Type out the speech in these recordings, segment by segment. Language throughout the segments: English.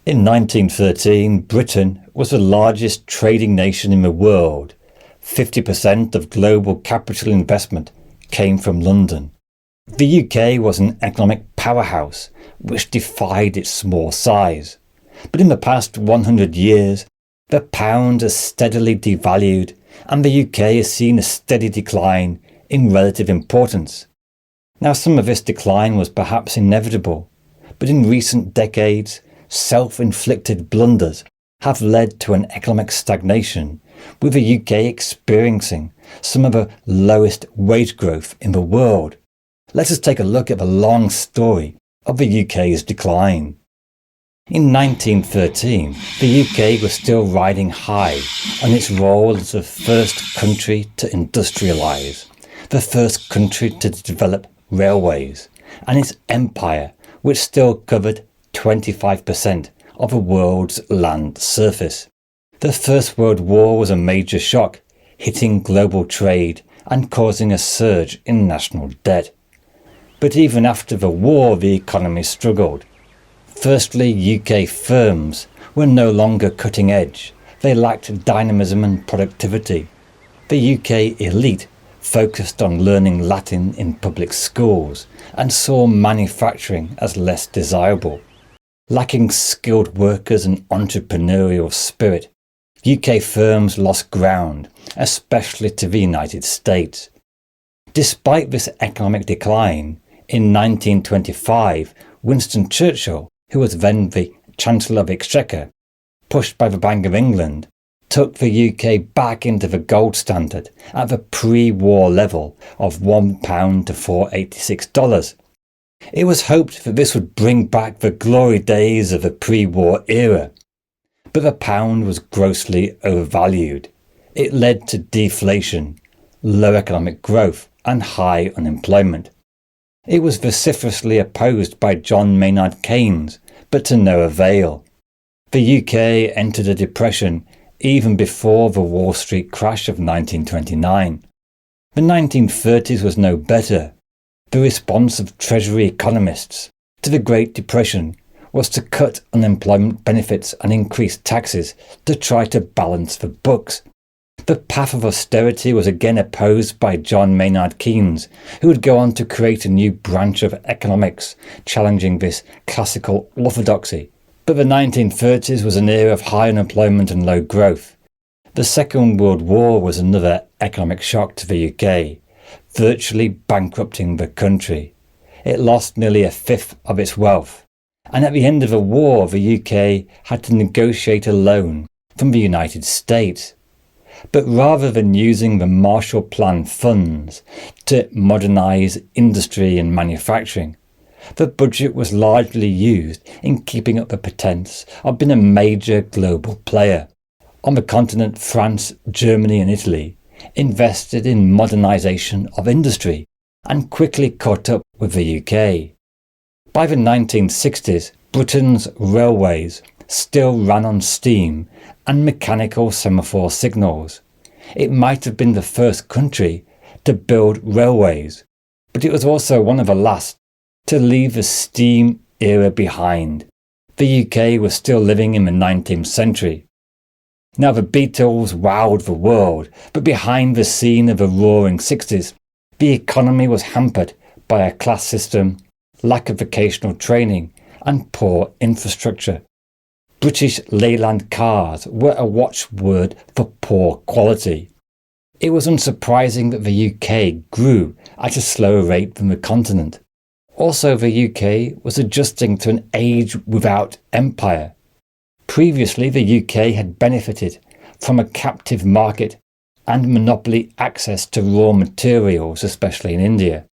In 1913, Britain was the largest trading nation in the world. 50% of global capital investment came from London. The UK was an economic powerhouse which defied its small size. But in the past 100 years, the pound has steadily devalued and the UK has seen a steady decline in relative importance. Now, some of this decline was perhaps inevitable, but in recent decades, self-inflicted blunders have led to an economic stagnation, with the UK experiencing some of the lowest wage growth in the world. Let us take a look at the long story of the UK's decline. In 1913, the UK was still riding high on its role as the first country to industrialise, the first country to develop railways, and its empire, which still covered 25% of the world's land surface. The First World War was a major shock, hitting global trade and causing a surge in national debt. But even after the war, the economy struggled. Firstly, UK firms were no longer cutting edge. They lacked dynamism and productivity. The UK elite focused on learning Latin in public schools and saw manufacturing as less desirable. Lacking skilled workers and entrepreneurial spirit, UK firms lost ground, especially to the United States. Despite this economic decline, in 1925, Winston Churchill, who was then the Chancellor of the Exchequer, pushed by the Bank of England, took the UK back into the gold standard at the pre-war level of £1 to $4.86. It was hoped that this would bring back the glory days of the pre-war era. But the pound was grossly overvalued. It led to deflation, low economic growth and high unemployment. It was vociferously opposed by John Maynard Keynes, but to no avail. The UK entered a depression even before the Wall Street crash of 1929. The 1930s was no better. The response of Treasury economists to the Great Depression was to cut unemployment benefits and increase taxes to try to balance the books. The path of austerity was again opposed by John Maynard Keynes, who would go on to create a new branch of economics, challenging this classical orthodoxy. But the 1930s was an era of high unemployment and low growth. The Second World War was another economic shock to the UK, virtually bankrupting the country. It lost nearly a fifth of its wealth, and at the end of the war the UK had to negotiate a loan from the United States. But rather than using the Marshall Plan funds to modernise industry and manufacturing, the budget was largely used in keeping up the pretense of being a major global player. On the continent, France, Germany and Italy invested in modernisation of industry and quickly caught up with the UK. By the 1960s, Britain's railways still ran on steam and mechanical semaphore signals. It might have been the first country to build railways, but it was also one of the last to leave the steam era behind. The UK was still living in the 19th century. Now the Beatles wowed the world, but behind the scene of the roaring 60s, the economy was hampered by a class system, lack of vocational training and poor infrastructure. British Leyland cars were a watchword for poor quality. It was unsurprising that the UK grew at a slower rate than the continent. Also, the UK was adjusting to an age without empire. Previously, the UK had benefited from a captive market and monopoly access to raw materials, especially in India.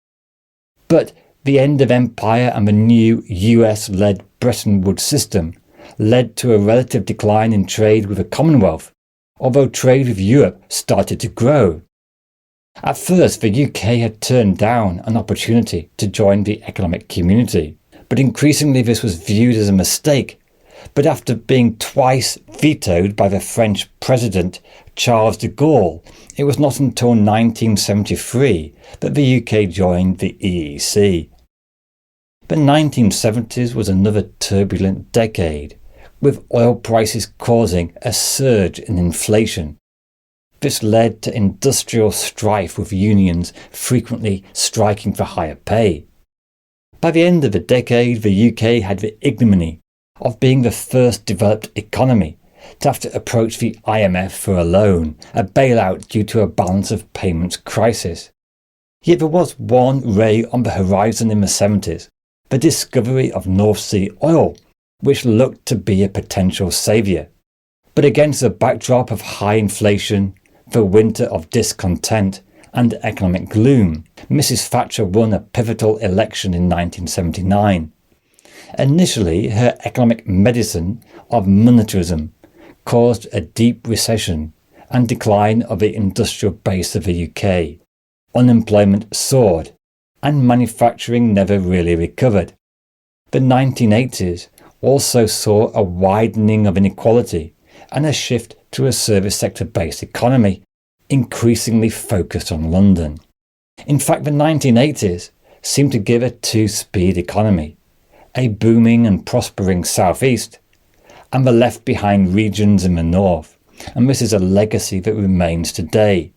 But the end of empire and the new US-led Bretton Woods system led to a relative decline in trade with the Commonwealth, although trade with Europe started to grow. At first, the UK had turned down an opportunity to join the economic community, but increasingly this was viewed as a mistake. But after being twice vetoed by the French President Charles de Gaulle, it was not until 1973 that the UK joined the EEC. The 1970s was another turbulent decade, with oil prices causing a surge in inflation. This led to industrial strife, with unions frequently striking for higher pay. By the end of the decade, the UK had the ignominy of being the first developed economy to have to approach the IMF for a loan, a bailout due to a balance of payments crisis. Yet there was one ray on the horizon in the 70s, the discovery of North Sea oil, which looked to be a potential saviour. But against the backdrop of high inflation, the winter of discontent and economic gloom, Mrs. Thatcher won a pivotal election in 1979. Initially, her economic medicine of monetarism caused a deep recession and decline of the industrial base of the UK. Unemployment soared, and manufacturing never really recovered. The 1980s also saw a widening of inequality and a shift to a service sector-based economy, increasingly focused on London. In fact, the 1980s seemed to give a two-speed economy, a booming and prospering southeast, and the left-behind regions in the north, and this is a legacy that remains today.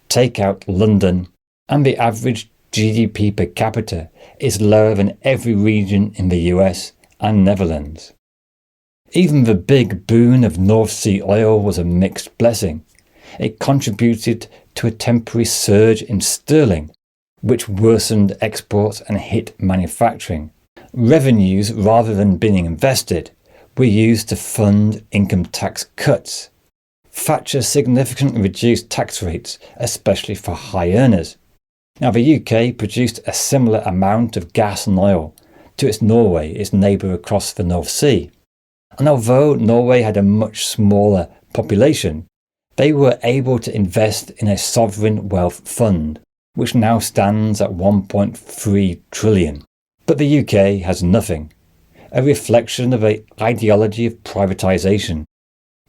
Take out London, and the average GDP per capita is lower than every region in the US and Netherlands. Even the big boon of North Sea oil was a mixed blessing. It contributed to a temporary surge in sterling, which worsened exports and hit manufacturing. Revenues, rather than being invested, were used to fund income tax cuts. Thatcher significantly reduced tax rates, especially for high earners. Now, the UK produced a similar amount of gas and oil to its Norway, its neighbour across the North Sea. And although Norway had a much smaller population, they were able to invest in a sovereign wealth fund, which now stands at 1.3 trillion. But the UK has nothing, a reflection of an ideology of privatisation.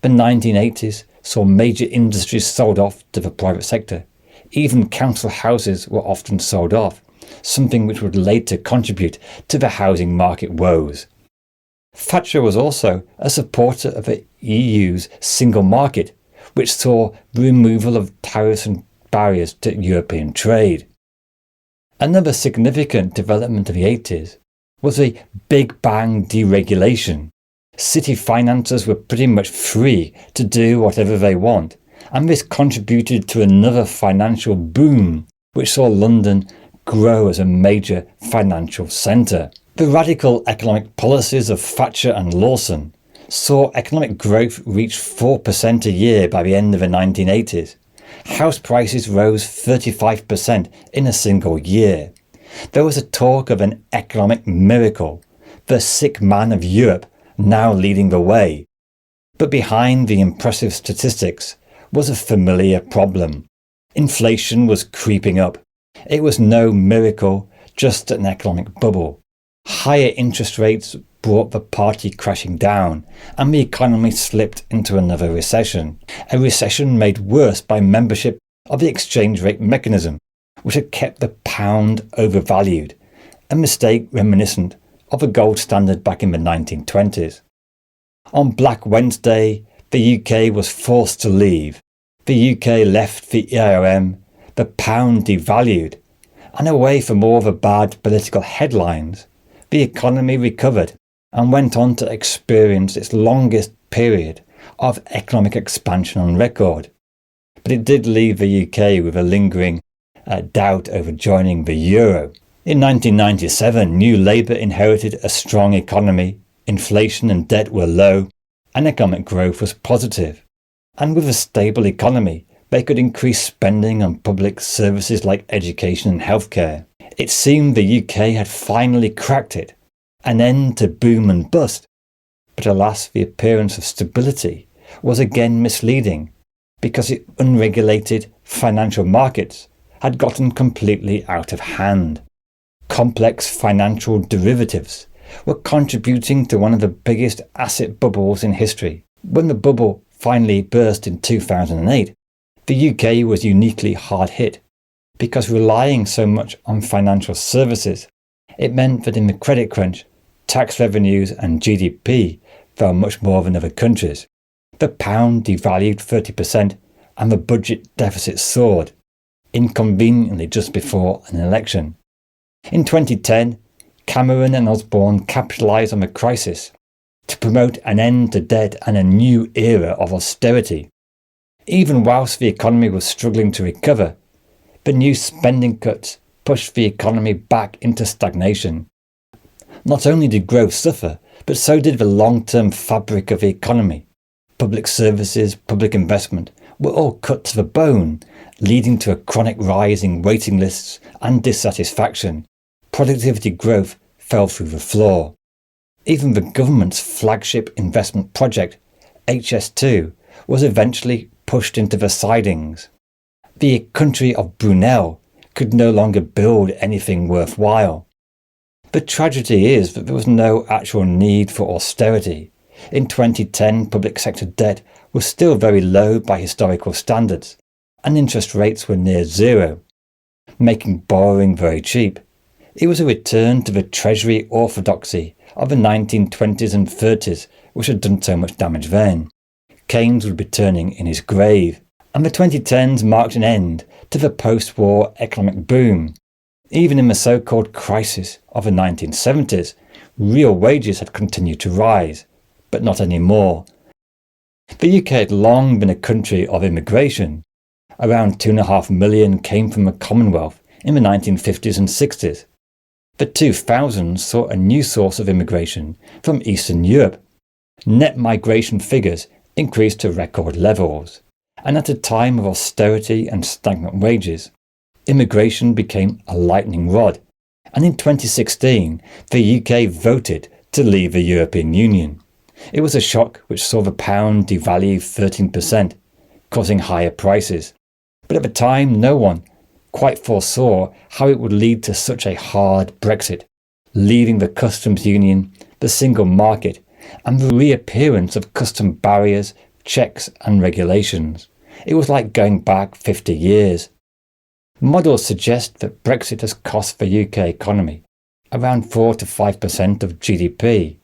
The 1980s saw major industries sold off to the private sector. Even council houses were often sold off, something which would later contribute to the housing market woes. Thatcher was also a supporter of the EU's single market, which saw the removal of tariffs and barriers to European trade. Another significant development of the 80s was the Big Bang deregulation. City financiers were pretty much free to do whatever they want, and this contributed to another financial boom, which saw London grow as a major financial centre. The radical economic policies of Thatcher and Lawson saw economic growth reach 4% a year by the end of the 1980s. House prices rose 35% in a single year. There was a talk of an economic miracle, the sick man of Europe now leading the way. But behind the impressive statistics was a familiar problem. Inflation was creeping up. It was no miracle, just an economic bubble. Higher interest rates brought the party crashing down, and the economy slipped into another recession. A recession made worse by membership of the exchange rate mechanism, which had kept the pound overvalued, a mistake reminiscent of the gold standard back in the 1920s. On Black Wednesday, the UK was forced to leave. The UK left the ERM, the pound devalued, and away from all the bad political headlines, the economy recovered and went on to experience its longest period of economic expansion on record. But it did leave the UK with a lingering doubt over joining the euro. In 1997, New Labour inherited a strong economy, inflation and debt were low, and economic growth was positive. And with a stable economy, they could increase spending on public services like education and healthcare. It seemed the UK had finally cracked it, an end to boom and bust. But alas, the appearance of stability was again misleading, because the unregulated financial markets had gotten completely out of hand. Complex financial derivatives were contributing to one of the biggest asset bubbles in history. When the bubble finally burst in 2008, the UK was uniquely hard hit, because relying so much on financial services, it meant that in the credit crunch, tax revenues and GDP fell much more than other countries. The pound devalued 30% and the budget deficit soared, inconveniently just before an election. In 2010, Cameron and Osborne capitalised on the crisis to promote an end to debt and a new era of austerity. Even whilst the economy was struggling to recover, the new spending cuts pushed the economy back into stagnation. Not only did growth suffer, but so did the long-term fabric of the economy. Public services, public investment were all cut to the bone, leading to a chronic rise in waiting lists and dissatisfaction. Productivity growth fell through the floor. Even the government's flagship investment project, HS2, was eventually pushed into the sidings. The country of Brunel could no longer build anything worthwhile. The tragedy is that there was no actual need for austerity. In 2010, public sector debt was still very low by historical standards, and interest rates were near zero, making borrowing very cheap. It was a return to the Treasury orthodoxy of the 1920s and 30s which had done so much damage then. Keynes would be turning in his grave, and the 2010s marked an end to the post-war economic boom. Even in the so-called crisis of the 1970s, real wages had continued to rise, but not anymore. The UK had long been a country of immigration. Around 2.5 million came from the Commonwealth in the 1950s and 60s. The 2000s saw a new source of immigration from Eastern Europe. Net migration figures increased to record levels, and at a time of austerity and stagnant wages, immigration became a lightning rod, and in 2016 the UK voted to leave the European Union. It was a shock which saw the pound devalue 13%, causing higher prices. But at the time no one quite foresaw how it would lead to such a hard Brexit, leaving the customs union, the single market, and the reappearance of custom barriers, checks and regulations. It was like going back 50 years. Models suggest that Brexit has cost the UK economy around 4 to 5% of GDP,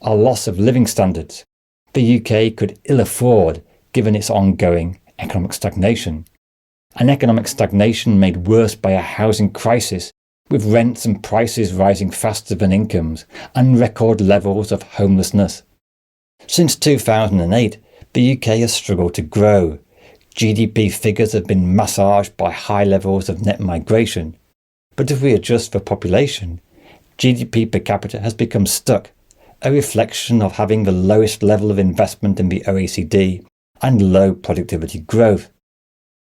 a loss of living standards the UK could ill afford given its ongoing economic stagnation. An economic stagnation made worse by a housing crisis, with rents and prices rising faster than incomes and record levels of homelessness. Since 2008, the UK has struggled to grow. GDP figures have been massaged by high levels of net migration. But if we adjust for population, GDP per capita has become stuck, a reflection of having the lowest level of investment in the OECD and low productivity growth.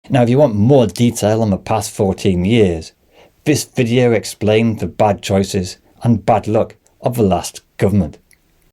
Now, if you want more detail on the past 14 years, this video explains the bad choices and bad luck of the last government.